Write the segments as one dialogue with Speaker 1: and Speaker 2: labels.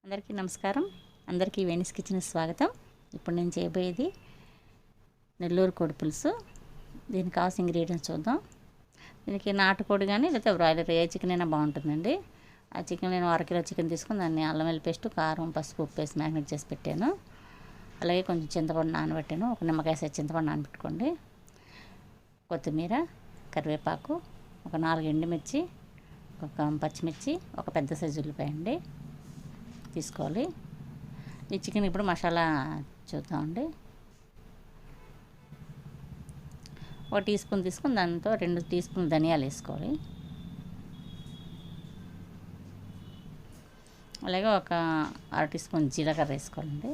Speaker 1: అందరికీ నమస్కారం. అందరికీ వెనిస్ కిచెన్కి స్వాగతం. ఇప్పుడు నేను చేయబోయేది నెల్లూరు కోడి పులుసు. దీనికి కావాల్సిన ఇంగ్రీడియంట్స్ చూద్దాం. దీనికి నాటుకోడి కానీ లేకపోతే బ్రాయిలర్ ఏ చికెన్ అయినా బాగుంటుందండి. ఆ చికెన్ నేను 1 కిలో చికెన్ తీసుకుని దాన్ని అల్లం వెల్లుల్లి పేస్ట్, కారం, పసుపు, ఉప్పు వేసి మ్యారినేట్ చేసి పెట్టాను. అలాగే కొంచెం చింతపండు నానబెట్టాను. ఒక నిమ్మకాయ సైజ్ చింతపండు నానబెట్టుకోండి. కొత్తిమీర, కరివేపాకు, ఒక 4 ఎండుమిర్చి, ఒక పచ్చిమిర్చి, ఒక పెద్ద సైజు ఉల్లిపాయ అండి తీసుకోవాలి. ఈ చికెన్ ఇప్పుడు మసాలా చూద్దామండి. 1 టీ స్పూన్ తీసుకుని దాంతో 2 టీ స్పూన్ ధనియాలు వేసుకోవాలి. అలాగే ఒక 1/2 టీ స్పూన్ జీలకర్ర వేసుకోవాలండి.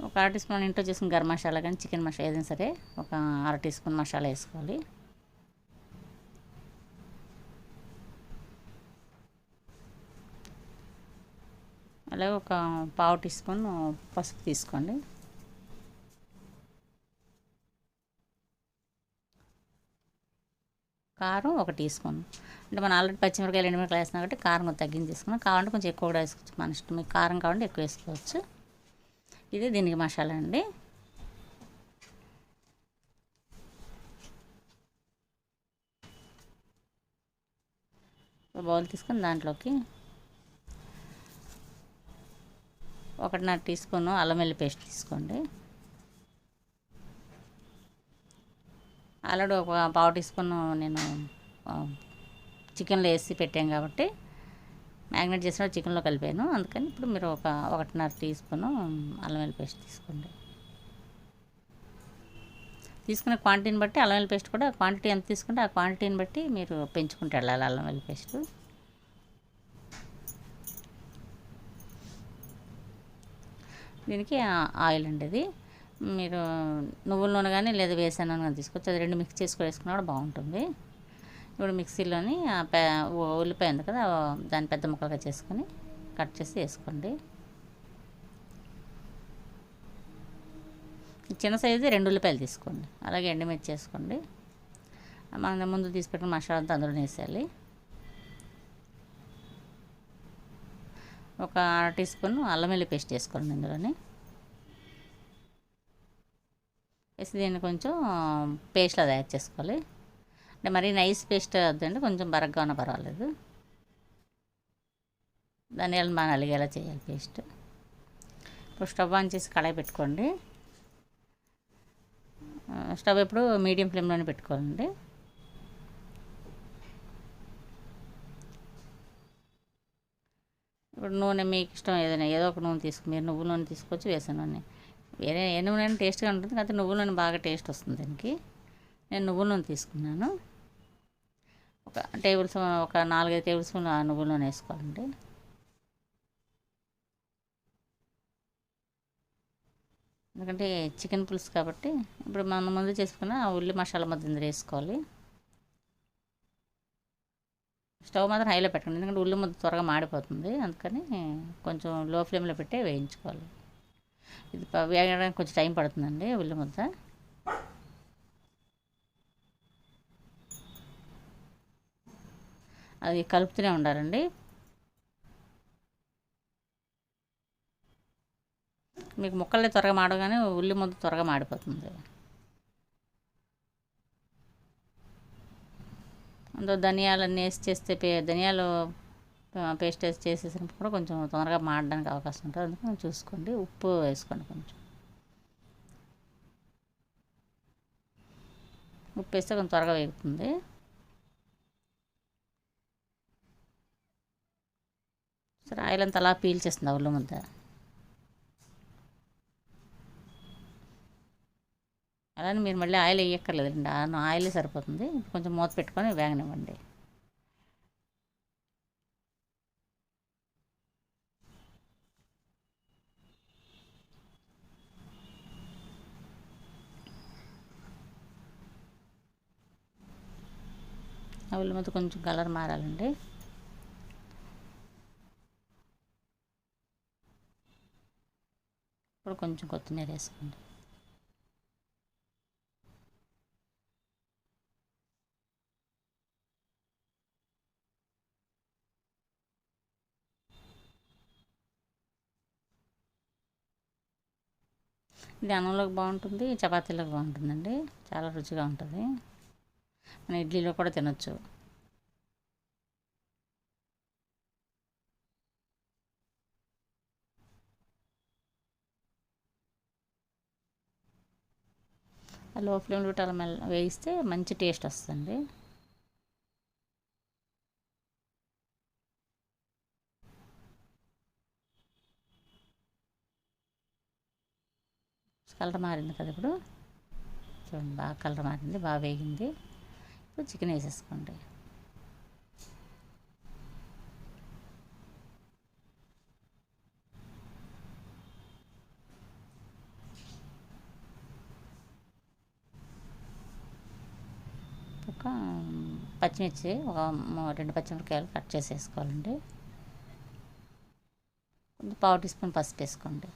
Speaker 1: ఒక 1/2 టీ స్పూన్ ఇంట్లో చేసుకుని గరం మసాలా కానీ చికెన్ మసాలా ఏదైనా సరే ఒక 1/2 టీ స్పూన్ మసాలా వేసుకోవాలి. అలాగే ఒక 1/2 టీ స్పూన్ పసుపు తీసుకోండి. కారం 1 టీ స్పూన్. అంటే మనం ఆల్రెడీ పచ్చిమిరకాయలు ఎండుమిరకాయలు వేస్తున్నాం కాబట్టి కారం తగ్గించి తీసుకున్నాం. కావాలంటే కొంచెం ఎక్కువ కూడా వేసుకోవచ్చు, మన ఇష్టం. మీకు కారం కావాలంటే ఎక్కువ వేసుకోవచ్చు. ఇది దీనికి మసాలా అండి. బౌల్ తీసుకొని దాంట్లోకి 1.5 టీ స్పూన్ అల్లం వెల్లుల్లి పేస్ట్ తీసుకోండి. ఆల్రెడీ ఒక 1/2 టీ స్పూన్ నేను చికెన్లో వేసి పెట్టాను కాబట్టి మ్యాగ్నేట్ చేసిన చికెన్లో కలిపాను. అందుకని ఇప్పుడు మీరు ఒక 1.5 టీ స్పూన్ అల్లం వెల్లుల్లి పేస్ట్ తీసుకోండి. తీసుకునే క్వాంటిటీని బట్టి అల్లం వెల్లుల్లి పేస్ట్ కూడా క్వాంటిటీ ఎంత తీసుకుంటే ఆ క్వాంటిటీని బట్టి మీరు పెంచుకుంటూ వెళ్ళాలి అల్లం వెల్లుల్లి పేస్ట్. దీనికి ఆయిల్ అండి. ఇది మీరు నువ్వుల నూనె కానీ లేదా వేరుశనగ నూనె కానీ తీసుకోవచ్చు. అది 2 మిక్స్ చేసుకొని వేసుకున్నా కూడా బాగుంటుంది. ఇప్పుడు మిక్సీలోని ఉల్లిపాయ ఉంది కదా, దాన్ని పెద్ద ముక్కలుగా చేసుకొని కట్ చేసి వేసుకోండి. చిన్న సైజు 2 ఉల్లిపాయలు తీసుకోండి. అలాగే ఎండుమిర్చి వేసుకోండి. మనం ముందు తీసి పెట్టిన మసాలా అంతా అందులో వేసేయాలి. ఒక 1/2 టీ స్పూన్ అల్లం వెల్లుల్లి పేస్ట్ వేసుకోండి ఇందులోని వేసి దీన్ని కొంచెం పేస్ట్లా తయారు చేసుకోవాలి. అంటే మరీ నైస్ పేస్ట్ వద్దండి, కొంచెం బరగ్గా ఉన్నా పర్వాలేదు. ధనియాలు బాగా నలిగేలా చేయాలి పేస్ట్. ఇప్పుడు స్టవ్ ఆన్ చేసి కడాయి పెట్టుకోండి. స్టవ్ ఎప్పుడు మీడియం ఫ్లేమ్లోనే పెట్టుకోవాలండి. ఇప్పుడు నూనె మీకు ఇష్టం ఏదైనా ఏదో ఒక నూనె మీరు నువ్వుల నూనె తీసుకోవచ్చు, వేసిన నూనె. వేరే ఏ నూనె అయినా టేస్ట్గా ఉంటుంది, కాకపోతే నువ్వుల నూనె బాగా టేస్ట్ వస్తుంది దీనికి. నేను నువ్వుల నూనె తీసుకున్నాను. ఒక 4-5 టేబుల్ స్పూన్లు నువ్వుల నూనె వేసుకోవాలండి. ఎందుకంటే చికెన్ పులుసు కాబట్టి ఇప్పుడు మనం ముందు చేసుకున్న ఉల్లి మసాలా ముద్ద ఇందులో వేసుకోవాలి. స్టవ్ మాత్రం హైలో పెట్టండి, ఎందుకంటే ఉల్లి ముద్ద త్వరగా మాడిపోతుంది. అందుకని కొంచెం లో ఫ్లేమ్లో పెట్టి వేయించుకోవాలి. ఇది వేగడానికి కొంచెం టైం పడుతుందండి ఉల్లి ముద్ద. అది కలుపుతూనే ఉండాలండి. మీకు ముక్కలే త్వరగా మాడగానే ఉల్లి ముద్ద త్వరగా మాడిపోతుంది. అందులో ధనియాలన్నీ వేసి చేస్తే ధనియాలు పేస్ట్ వేసి చేసేసినప్పుడు కూడా కొంచెం తొందరగా మాడడానికి అవకాశం ఉంటుంది. అందుకని చూసుకోండి. ఉప్పు వేసుకోండి, కొంచెం ఉప్పు వేస్తే కొంచెం త్వరగా వేగుతుంది. సరే, ఆయిల్ అంతా అలా పీల్చేస్తుంది ఉల్లి ముద్ద. అలానే మీరు మళ్ళీ ఆయిల్ వేయక్కర్లేదండి, ఆయిలే సరిపోతుంది. కొంచెం మూత పెట్టుకొని వేగనివ్వండి. ఆ ఉల్లి ముద్ద కొంచెం కలర్ మారాలండి. ఇప్పుడు కొంచెం కొత్తిమీర వేసుకోండి. ఇది అన్నంలోకి బాగుంటుంది, చపాతీలోకి బాగుంటుందండి. చాలా రుచిగా ఉంటుంది. మన ఇడ్లీలో కూడా తినొచ్చు. లో ఫ్లేమ్లో అలా వేయిస్తే మంచి టేస్ట్ వస్తుంది. కలర్ మారింది కదా ఇప్పుడు. చూడండి, బాగా కలర్ మారింది, బాగా వేగింది. ఇప్పుడు చికెన్ వేసేసుకోండి. ఒక పచ్చిమిర్చి, ఒక 2 పచ్చిమిరపకాయలు కట్ చేసేసుకోవాలండి. కొంచెం పావు టీ స్పూన్ పసుపు వేసుకోండి.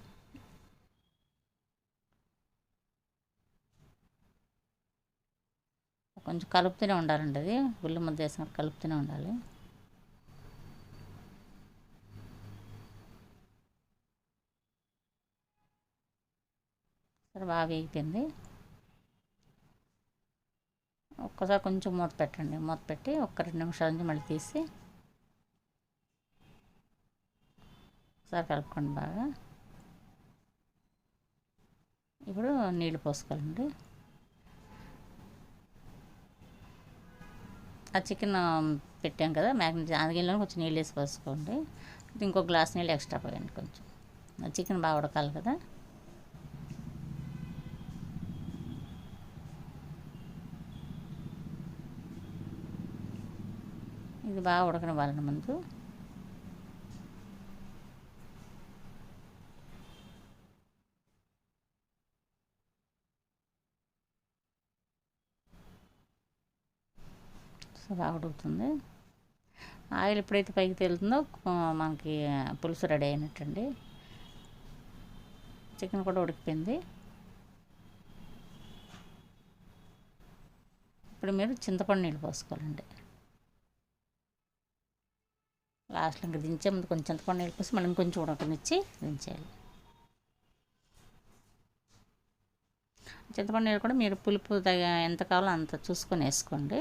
Speaker 1: కొంచెం కలుపుతూనే ఉండాలండి, అది ఉల్లి ముద్ద వేసినప్పుడు కలుపుతూనే ఉండాలి. సరే, బాగా వేగిపోయింది. ఒక్కసారి కొంచెం మూత పెట్టండి. మూత పెట్టి ఒక 2 నిమిషాల నుంచి మళ్ళీ తీసి ఒకసారి కలుపుకోండి బాగా. ఇప్పుడు నీళ్ళు పోసుకోవాలండి. ఆ చికెన్ పెట్టాం కదా మ్యాగ్నెట్, ఆ గిన్నెలో కొంచెం నీళ్ళు వేసి పోసుకోండి. ఇంకో గ్లాస్ నీళ్ళు ఎక్స్ట్రా పోయండి కొంచెం. చికెన్ బాగా ఉడకాలి కదా. ఇది బాగా ఉడకనివ్వాలండి ముందు. సో బాగా ఉడుకుతుంది. ఆయిల్ ఎప్పుడైతే పైకి తేలుతుందో మనకి పులుసు రెడీ అయినట్టండి. చికెన్ కూడా ఉడికిపోయింది. ఇప్పుడు మీరు చింతపండు నీళ్ళు పోసుకోవాలండి. లాస్ట్లో ఇంకా దించే ముందు కొంచెం చింతపండు నీళ్ళు పోసి మళ్ళీ ఇంకొంచెం ఉడకనిచ్చి దించేయాలి. చింతపండు నీళ్ళు కూడా మీరు పులుపు ఎంత కావాలో అంత చూసుకొని వేసుకోండి.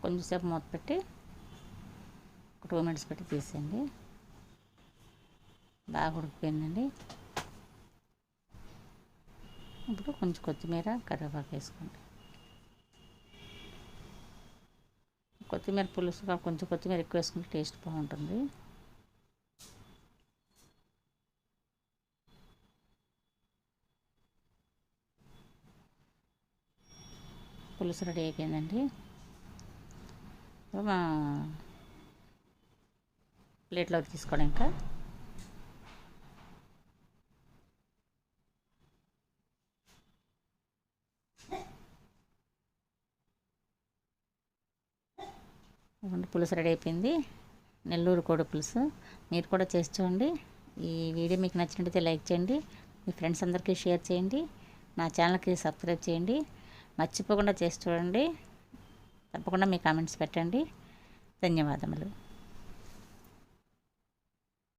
Speaker 1: కొంచెంసేపు మూత పెట్టి ఒక 2 మినిట్స్ పెట్టి తీసేయండి. బాగా ఉడికిపోయిందండి. ఇప్పుడు కొంచెం కొత్తిమీర, కరివేపాకు వేసుకోండి. కొత్తిమీర పులుసు కొంచెం కొత్తిమీర ఎక్కువ వేసుకుంటే టేస్ట్ బాగుంటుంది. పులుసు రెడీ అయిపోయిందండి. ప్లేట్లోకి తీసుకోవడం ఇంకా. పులుసు రెడీ అయిపోయింది, నెల్లూరు కోడి పులుసు. మీరు కూడా చేసి చూడండి. ఈ వీడియో మీకు నచ్చినట్టయితే లైక్ చేయండి, మీ ఫ్రెండ్స్ అందరికీ షేర్ చేయండి, నా ఛానల్కి సబ్స్క్రైబ్ చేయండి. మర్చిపోకుండా చేసి చూడండి. తప్పకుండా మీ కామెంట్స్ పెట్టండి. ధన్యవాదములు.